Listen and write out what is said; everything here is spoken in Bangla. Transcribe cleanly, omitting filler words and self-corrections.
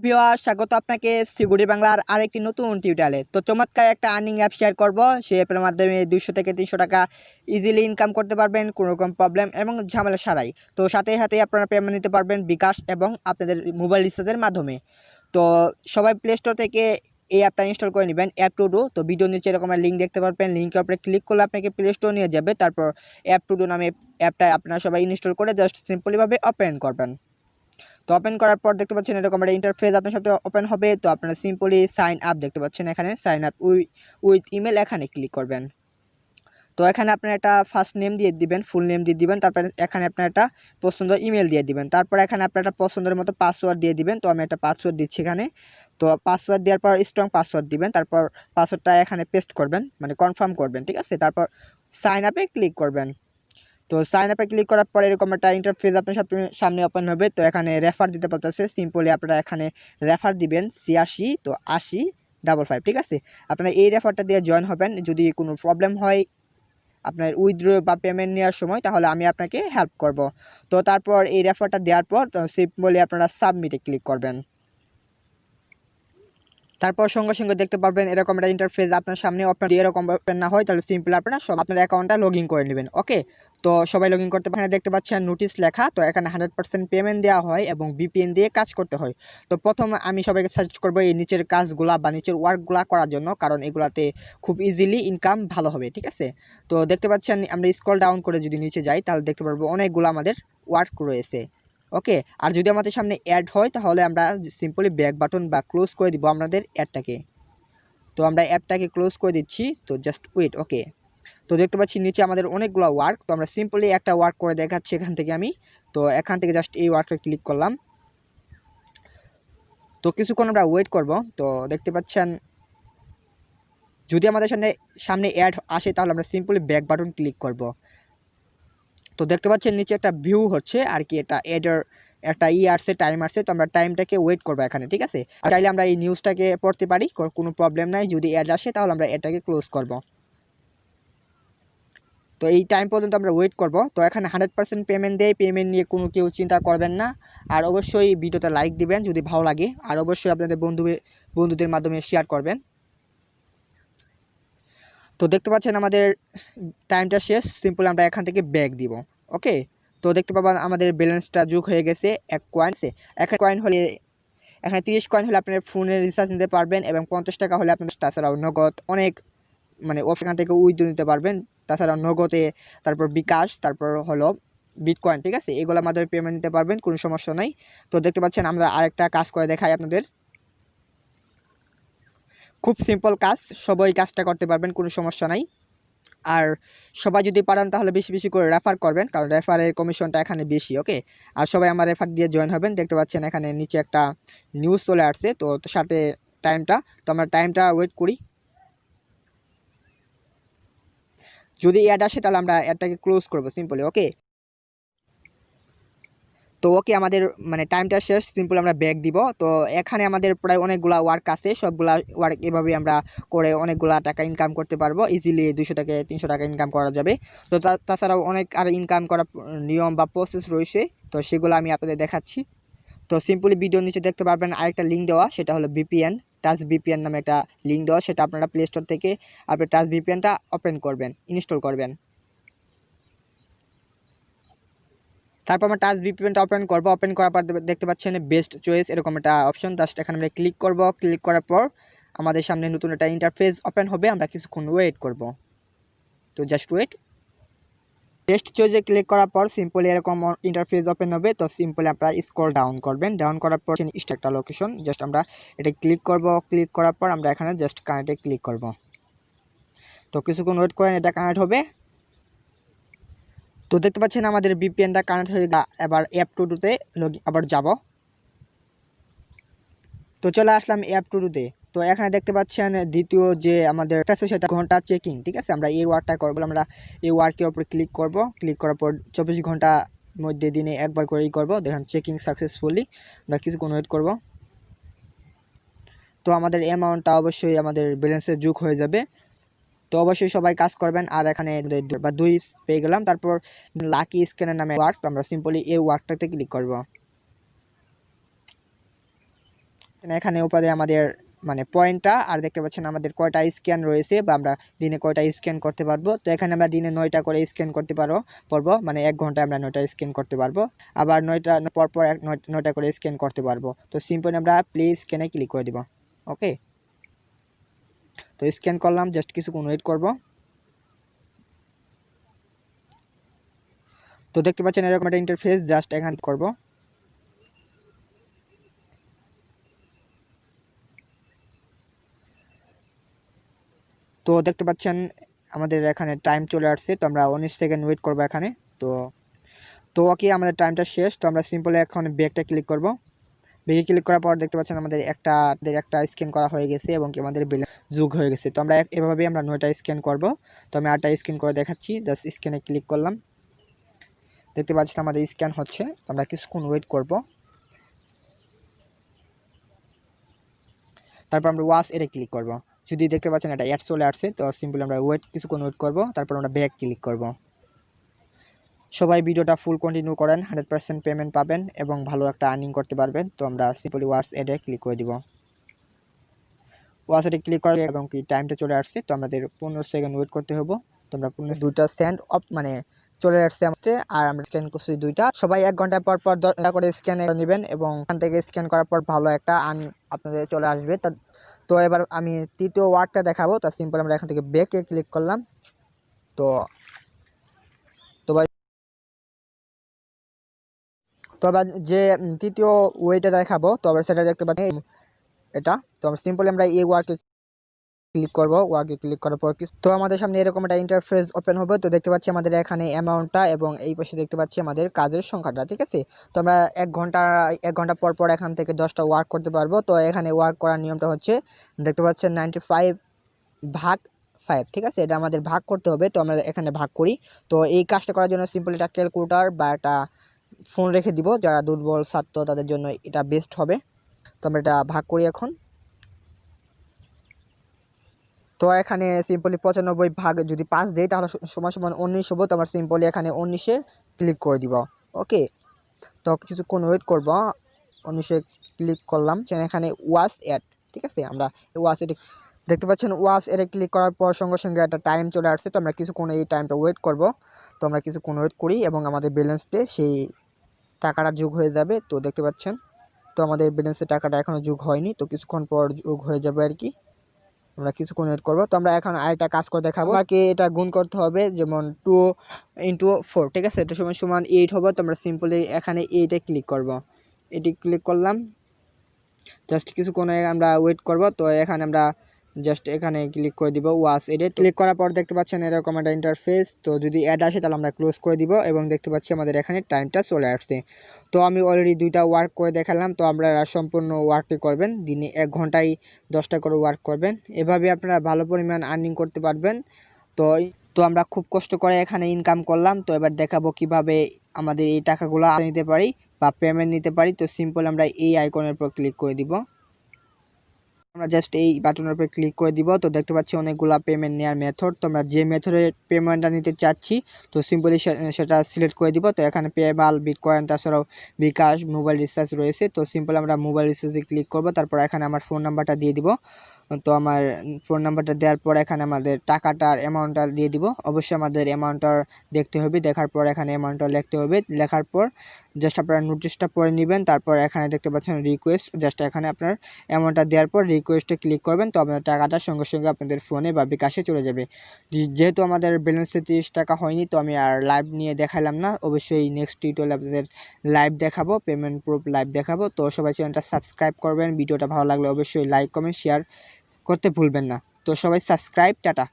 ভিউয়ার স্বাগত আপনাকে সিকিউরিটি বাংলার আরেকটি নতুন টিউটোরিয়ালে। তো চমৎকার একটা আর্নিং অ্যাপ শেয়ার করব। সেই অ্যাপের মাধ্যমে 200 থেকে 300 টাকা ইজিলি ইনকাম করতে পারবেন কোনো রকম প্রবলেম এবং ঝামেলা ছাড়াই। তো সাথে সাথে আপনারা পেমেন্ট নিতে পারবেন বিকাশ এবং আপনাদের মোবাইল রিচার্জের মাধ্যমে। তো সবাই প্লে স্টোর থেকে এই অ্যাপটা ইনস্টল করে নেবেন, অ্যাপ টু ডু। তো ভিডিও নিচে এরকম লিঙ্ক দেখতে পারবেন, লিঙ্কের উপরে ক্লিক করলে আপনাকে প্লে স্টোর নিয়ে যাবে। তারপর অ্যাপ টু ডু নামে অ্যাপটা আপনারা সবাই ইনস্টল করে জাস্ট সিম্পলিভাবে ওপেন করবেন। তো ওপেন করার পর দেখতে পাচ্ছেন এরকম একটা ইন্টারফেস আপনার সাথে ওপেন হবে। তো আপনারা সিম্পলি সাইন আপ দেখতে পাচ্ছেন, এখানে সাইন আপ উইথ ইমেল এখানে ক্লিক করবেন। তো এখানে আপনার একটা ফার্স্ট নেম দিয়ে দিবেন, ফুল নেম দিয়ে দিবেন। তারপর এখানে আপনার একটা পছন্দের ইমেল দিয়ে দিবেন। তারপর এখানে আপনার একটা পছন্দের মতো পাসওয়ার্ড দিয়ে দিবেন। তো আমি একটা পাসওয়ার্ড দিচ্ছি এখানে। তো পাসওয়ার্ড দেওয়ার পর স্ট্রং পাসওয়ার্ড দিবেন। তারপর পাসওয়ার্ডটা এখানে পেস্ট করবেন, মানে কনফার্ম করবেন, ঠিক আছে। তারপর সাইন আপে ক্লিক করবেন। তো সাইন আপে ক্লিক করার পরে এরকম একটা ইন্টারফেস আপনার সামনে ওপেন হবে। তো এখানে রেফার দিতে বলতেছে, সিম্পলি আপনারা এখানে রেফার দিবেন 86, তো 8055, ঠিক আছে। আপনারা এই রেফারটা দিয়ে জয়েন হবেন। যদি কোনো প্রবলেম হয় আপনার উইথড্র বা পেমেন্ট নেওয়ার সময়, তাহলে আমি আপনাকে হেল্প করব। তো তারপর এই রেফারটা দেওয়ার পর সিম্পলি আপনারা সাবমিটে ক্লিক করবেন। তারপর সঙ্গে সঙ্গে দেখতে পারবেন এরকম একটা ইন্টারফেস আপনার সামনে ওপেন। যদি এরকম ওপেন না হয় তাহলে সিম্পল আপনারা সব আপনার অ্যাকাউন্টটা লগ ইন করে নেবেন। ওকে, তো সবাই লগ ইন করতে পারেন। দেখতে পাচ্ছেন নোটিশ লেখা। তো এখানে 100% পেমেন্ট দেওয়া হয় এবং বিপিএন দিয়ে কাজ করতে হয়। তো প্রথম আমি সবাইকে সাজেস্ট করবো এই নিচের কাজগুলা বা নিচের ওয়ার্কগুলা করার জন্য, কারণ এগুলাতে খুব ইজিলি ইনকাম ভালো হবে, ঠিক আছে। তো দেখতে পাচ্ছেন আমরা স্ক্রল ডাউন করে যদি নিচে যাই তাহলে দেখতে পারবো অনেকগুলো আমাদের ওয়ার্ক রয়েছে। ওকে, আর যদি আমাদের সামনে অ্যাড হয় তাহলে আমরা সিম্পলি ব্যাক বাটন বা ক্লোজ করে দিব আমাদের অ্যাডটাকে। তো আমরা অ্যাপটাকে ক্লোজ করে দিচ্ছি। তো জাস্ট ওয়েট। ওকে, তো দেখতে পাচ্ছি নিচে আমাদের অনেকগুলো ওয়ার্ক। তো আমরা সিম্পলি একটা ওয়ার্ক করে দেখাচ্ছি এখান থেকে আমি। তো এখান থেকে জাস্ট এই ওয়ার্কটা ক্লিক করলাম। তো কিছুক্ষণ আমরা ওয়েট করব। তো দেখতে পাচ্ছেন যদি আমাদের সামনে অ্যাড আসে তাহলে আমরা সিম্পলি ব্যাক বাটন ক্লিক করব। তো দেখতে পাচ্ছেন নিচে একটা ভিউ হচ্ছে আর কি, এটা এডার একটা আসছে, টাইম আসছে। তো আমরা টাইমটাকে ওয়েট করবো এখানে, ঠিক আছে। চাইলে আমরা এই নিউজটাকে পড়তে পারি, কোনো প্রবলেম নাই। যদি অ্যাড আসে তাহলে আমরা এটাকে ক্লোজ করব। তো এই টাইম পর্যন্ত আমরা ওয়েট করব। তো এখানে 100% পেমেন্ট দেয়, পেমেন্ট নিয়ে কোনো কেউ চিন্তা করবেন না। আর অবশ্যই ভিডিওটা লাইক দিবেন যদি ভালো লাগে, আর অবশ্যই আপনাদের বন্ধুদের মাধ্যমে শেয়ার করবেন। তো দেখতে পাচ্ছেন আমাদের টাইমটা শেষ। সিম্পল আমরা এখান থেকে ব্যাক দিব। ওকে, তো দেখতে পাবেন আমাদের ব্যালেন্সটা যোগ হয়ে গেছে 1 কয়েন। 1 কয়েন হলে এখানে 30 কয়েন হলে আপনার ফোনের রিচার্জ নিতে পারবেন এবং 50 টাকা হলে আপনার তাছাড়াও নগদ অনেক মানে ওখান থেকে উইথড্র নিতে পারবেন। তাছাড়া নগদে, তারপর বিকাশ, তারপর হলো বিটকয়েন, ঠিক আছে। এগুলোর মাধ্যমে পেমেন্ট নিতে পারবেন, কোনো সমস্যা নাই। তো দেখতে পাচ্ছেন আমরা আরেকটা কাজ করে দেখাই আপনাদের। খুব সিম্পল কাজ, সবাই কাজটা করতে পারবেন, কোনো সমস্যা নাই। আর সবাই যদি পারেন তাহলে বেশি বেশি করে রেফার করবেন, কারণ রেফারের কমিশনটা এখানে বেশি। ওকে, আর সবাই আমার রেফার দিয়ে জয়েন হবেন। দেখতে পাচ্ছেন এখানে নিচে একটা নিউজ চলে আসছে, তো সাথে টাইমটা। তো আমরা টাইমটা ওয়েট করি। যদি অ্যাড আসে তাহলে আমরা অ্যাডটাকে ক্লোজ করবো সিম্পলি। ওকে, তো ওকে আমাদের মানে টাইমটা শেষ। সিম্পল আমরা ব্যাক দিব। তো এখানে আমাদের প্রায় অনেকগুলা ওয়ার্ক আছে, সবগুলা ওয়ার্ক এভাবে আমরা করে অনেকগুলা টাকা ইনকাম করতে পারবো ইজিলি। 200 থেকে 300 টাকা ইনকাম করা যাবে। তো তাছাড়াও অনেক আর ইনকাম করার নিয়ম বা প্রসেস রয়েছে, তো সেগুলো আমি আপনাদের দেখাচ্ছি। তো সিম্পলি ভিডিওর নিচে দেখতে পারবেন আরেকটা লিঙ্ক দেওয়া, সেটা হলো বিপিএন, টাচ বিপিএন নামে একটা লিঙ্ক দেওয়া। সেটা আপনারা প্লে স্টোর থেকে আপনি টাচ বিপিএনটা ওপেন করবেন, ইনস্টল করবেন। তারপর আমরা টাচ ভিপিএনটা ওপেন করব। ওপেন করার পর দেখতে পাচ্ছেন বেস্ট চয়েস এরকম একটা অপশন, জাস্ট এখানে আমরা ক্লিক করব। ক্লিক করার পর আমাদের সামনে নতুন একটা ইন্টারফেস ওপেন হবে। আমরা কিছুক্ষণ ওয়েট করব। তো জাস্ট ওয়েট। বেস্ট চয়েসে ক্লিক করার পর সিম্পলি এরকম ইন্টারফেস ওপেন হবে। তো সিম্পলি আপনারা স্ক্রল ডাউন করবেন। ডাউন করার পর একটা লোকেশন, জাস্ট আমরা এটা ক্লিক করব। ক্লিক করার পর আমরা এখানে জাস্ট কানেক্টে ক্লিক করব। তো কিছুক্ষণ ওয়েট করেন, এটা কানেক্ট হবে। তো দেখতে পাচ্ছেন আমাদের ভিপিএনটা কানেক্ট হয়ে গেল। এবার অ্যাপ টু ডুতে আবার যাব। তো চলে আসলাম অ্যাপ টু ডুতে। তো এখানে দেখতে পাচ্ছেন দ্বিতীয় যে আমাদের সেটা ঘন্টা চেকিং, ঠিক আছে। আমরা এই ওয়ার্কটা করবো, আমরা এই ওয়ার্কের উপর ক্লিক করব। ক্লিক করার পর 24 ঘন্টা মধ্যে দিনে একবার করেই করব। দেখেন চেকিং সাকসেসফুলি। আমরা কিছুক্ষণ ওয়েট করব। তো আমাদের অ্যামাউন্টটা অবশ্যই আমাদের ব্যালেন্সে যোগ হয়ে যাবে। তো অবশ্যই সবাই কাজ করবেন। আর এখানে 2 পেয়ে গেলাম। তারপর লাকি স্ক্যানের নামে ওয়ার্ক, আমরা সিম্পলি এই ওয়ার্কটাতে ক্লিক করব। এখানে উপরে আমাদের মানে পয়েন্টটা আর দেখতে পাচ্ছেন আমাদের কয়টা স্ক্যান রয়েছে বা আমরা দিনে কয়টা স্ক্যান করতে পারবো। তো এখানে আমরা দিনে 9টা করে স্ক্যান করতে পারবো মানে 1 ঘন্টায় আমরা 9টা স্ক্যান করতে পারবো, আবার 9টা পরপর 9টা করে স্ক্যান করতে পারবো। তো সিম্পলি আমরা প্লে স্ক্যানে ক্লিক করে দিব। ওকে, তো স্ক্যান করলাম, জাস্ট কিছুক্ষণ ওয়েট করব। তো দেখতে পাচ্ছেন এরকম একটা ইন্টারফেস, জাস্ট এখানে করব। তো দেখতে পাচ্ছেন আমাদের এখানে টাইম চলে আসছে, তো আমরা 19 সেকেন্ড ওয়েট করব এখানে। তো তো ওকে, আমাদের টাইমটা শেষ। তো আমরা সিম্পলি এখন ব্যাকটা ক্লিক করব। ব্যাকে ক্লিক করার পর দেখতে পাচ্ছেন আমাদের একটা স্ক্যান করা হয়ে গেছে এবং কি আমাদের বিল যোগ হয়ে গেছে। তো আমরা এভাবেই আমরা 9টা স্ক্যান করব। তো আমি 8টা স্ক্যান করে দেখাচ্ছি, জাস্ট স্ক্যানে ক্লিক করলাম। দেখতে পাচ্ছেন আমাদের স্ক্যান হচ্ছে, তো আমরা কিছুক্ষণ ওয়েট করব। তারপর আমরা ওয়াচ এরে ক্লিক করব। যদি দেখতে পাচ্ছেন এটা অ্যাড চলে আসছে, তো সিম্পলি আমরা কিছুক্ষণ ওয়েট করব। তারপর আমরা ব্যাক ক্লিক করব। সবাই ভিডিওটা ফুল কন্টিনিউ করেন, 100% পেমেন্ট পাবেন এবং ভালো একটা আর্নিং করতে পারবেন। তো আমরা সিম্পলি ওয়াচ এডে ক্লিক করে দিব। ওয়াচ এডে ক্লিক করে এবং কি টাইমটা চলে আসছে, তো আমাদের 15 সেকেন্ড ওয়েট করতে হবে। তো আমরা 2টা সেন্ড অফ মানে চলে আসছে আমাদের, আর আমরা স্ক্যান করছি 2টা। সবাই 1 ঘন্টা পর পর 10টা করে স্ক্যান নেবেন এবং এখান থেকে স্ক্যান করার পর ভালো একটা আর্নিং আপনাদের চলে আসবে। তো এবার আমি তৃতীয় ওয়ার্ডটা দেখাবো। তো সিম্পল আমরা এখান থেকে ব্যাকে ক্লিক করলাম। তো তো ভাই তো আবার যে তৃতীয় ওয়েটা দেখাবো, তো আবার সেটা দেখতে পাচ্ছি এটা। তো আমরা সিম্পলি আমরা এই ওয়ার্কে ক্লিক করব। ওয়ার্কে ক্লিক করার পর তো আমাদের সামনে এরকম একটা ইন্টারফেস ওপেন হবে। তো দেখতে পাচ্ছি আমাদের এখানে অ্যামাউন্টটা এবং এই পাশে দেখতে পাচ্ছি আমাদের কাজের সংখ্যাটা, ঠিক আছে। তো আমরা 1 ঘন্টা পর পর এখান থেকে 10টা ওয়ার্ক করতে পারবো। তো এখানে ওয়ার্ক করার নিয়মটা হচ্ছে দেখতে পাচ্ছেন 95/5, ঠিক আছে। এটা আমাদের ভাগ করতে হবে, তো আমরা এখানে ভাগ করি। তো এই কাজটা করার জন্য সিম্পল একটা ক্যালকুলেটর বা একটা ফোন রেখে দিব, যারা দুর্বল ছাত্র তাদের জন্য এটা বেস্ট হবে। তো আমরা এটা ভাগ করি এখন। তো এখানে সিম্পলি 95 ভাগ যদি 5 দেই তাহলে সমান সমান 19 হবে। তো আমরা সিম্পলি এখানে 19-এ ক্লিক করে দিব। ওকে, তো কিছুক্ষণ ওয়েট করব। 19-এ ক্লিক করলাম, এখানে ওয়াচ অ্যাড, ঠিক আছে। আমরা ওয়াচ এড দেখতে পাচ্ছেন, ওয়াচ এডে ক্লিক করার পর সঙ্গে সঙ্গে একটা টাইম চলে আসছে। তো আমরা কিছুক্ষণ এই টাইমটা ওয়েট করব। তো আমরা কিছুক্ষণ ওয়েট করি এবং আমাদের ব্যালেন্সে সেই টাকাটা যোগ হয়ে যাবে। তো দেখতে পাচ্ছেন, তো আমাদের ব্যালেন্সের টাকাটা এখনও যোগ হয়নি, তো কিছুক্ষণ পর যোগ হয়ে যাবে আর কি। আমরা কিছুক্ষণ ওয়েট করবো। তো আমরা এখন আরেকটা কাজ করে দেখাবো। আমাকে এটা গুণ করতে হবে, যেমন 2 × 4, ঠিক আছে। এটা সমান সমান 8 হবে। তো আমরা সিম্পলি এখানে 8-এ ক্লিক করব। এটি ক্লিক করলাম, জাস্ট কিছুক্ষণ আমরা ওয়েট করব। তো এখানে আমরা জাস্ট এখানে ক্লিক করে দিব ওয়াচ এডে। ক্লিক করার পর দেখতে পাচ্ছেন এরকম একটা ইন্টারফেস। তো যদি অ্যাড আসে তাহলে আমরা ক্লোজ করে দিব এবং দেখতে পাচ্ছি আমাদের এখানে টাইমটা চলে আসছে। তো আমি অলরেডি 2টা ওয়ার্ক করে দেখালাম। তো আপনারা সম্পূর্ণ ওয়ার্কটি করবেন, দিনে 1 ঘন্টায় 10টা করে ওয়ার্ক করবেন। এভাবে আপনারা ভালো পরিমাণ আর্নিং করতে পারবেন। তো তো আমরা খুব কষ্ট করে এখানে ইনকাম করলাম। তো এবার দেখাবো কিভাবে আমাদের এই টাকাগুলো নিতে পারি বা পেমেন্ট নিতে পারি। তো সিম্পল আমরা এই আইকনের উপর ক্লিক করে দিব। আমরা জাস্ট এই বাটনের উপর ক্লিক করে দিব। তো দেখতে পাচ্ছি অনেকগুলা পেমেন্ট নেওয়ার মেথড। তো আমরা যে মেথডে পেমেন্টটা নিতে চাচ্ছি, তো সিম্পলি সেটা সিলেক্ট করে দিব। তো এখানে পেবাল, বিটকয়েন, তাছাড়াও বিকাশ, মোবাইল রিচার্জ রয়েছে। তো সিম্পল আমরা মোবাইল রিচার্জে ক্লিক করব। তারপর এখানে আমার ফোন নাম্বারটা দিয়ে দিব। তো আমার ফোন নাম্বারটা দেওয়ার পর এখানে আমাদের টাকাটার অ্যামাউন্টটা দিয়ে দিব। অবশ্যই আমাদের অ্যামাউন্টটা দেখতে হবে, দেখার পর এখানে অ্যামাউন্টটা লিখতে হবে। লেখার পর জাস্ট আপনারা নোটিশটা পড়ে নেবেন। তারপর এখানে দেখতে পাচ্ছেন রিকোয়েস্ট, জাস্ট এখানে আপনার অ্যামাউন্টটা দেওয়ার পর রিকোয়েস্টে ক্লিক করবেন। তো আপনার টাকাটা সঙ্গে সঙ্গে আপনাদের ফোনে বা বিকাশে চলে যাবে। যেহেতু আমাদের ব্যালেন্সে 30 টাকা হয়নি, তো আমি আর লাইভ নিয়ে দেখালাম না। অবশ্যই নেক্সট টিউটোরিয়ালে আপনাদের লাইভ দেখাবো, পেমেন্ট প্রুফ লাইভ দেখাবো। তো সবাই চ্যানেলটা সাবস্ক্রাইব করবেন। ভিডিওটা ভালো লাগলে অবশ্যই লাইক, কমেন্ট, শেয়ার করতে ভুলবেন না। তো সবাই সাবস্ক্রাইব, টাটা।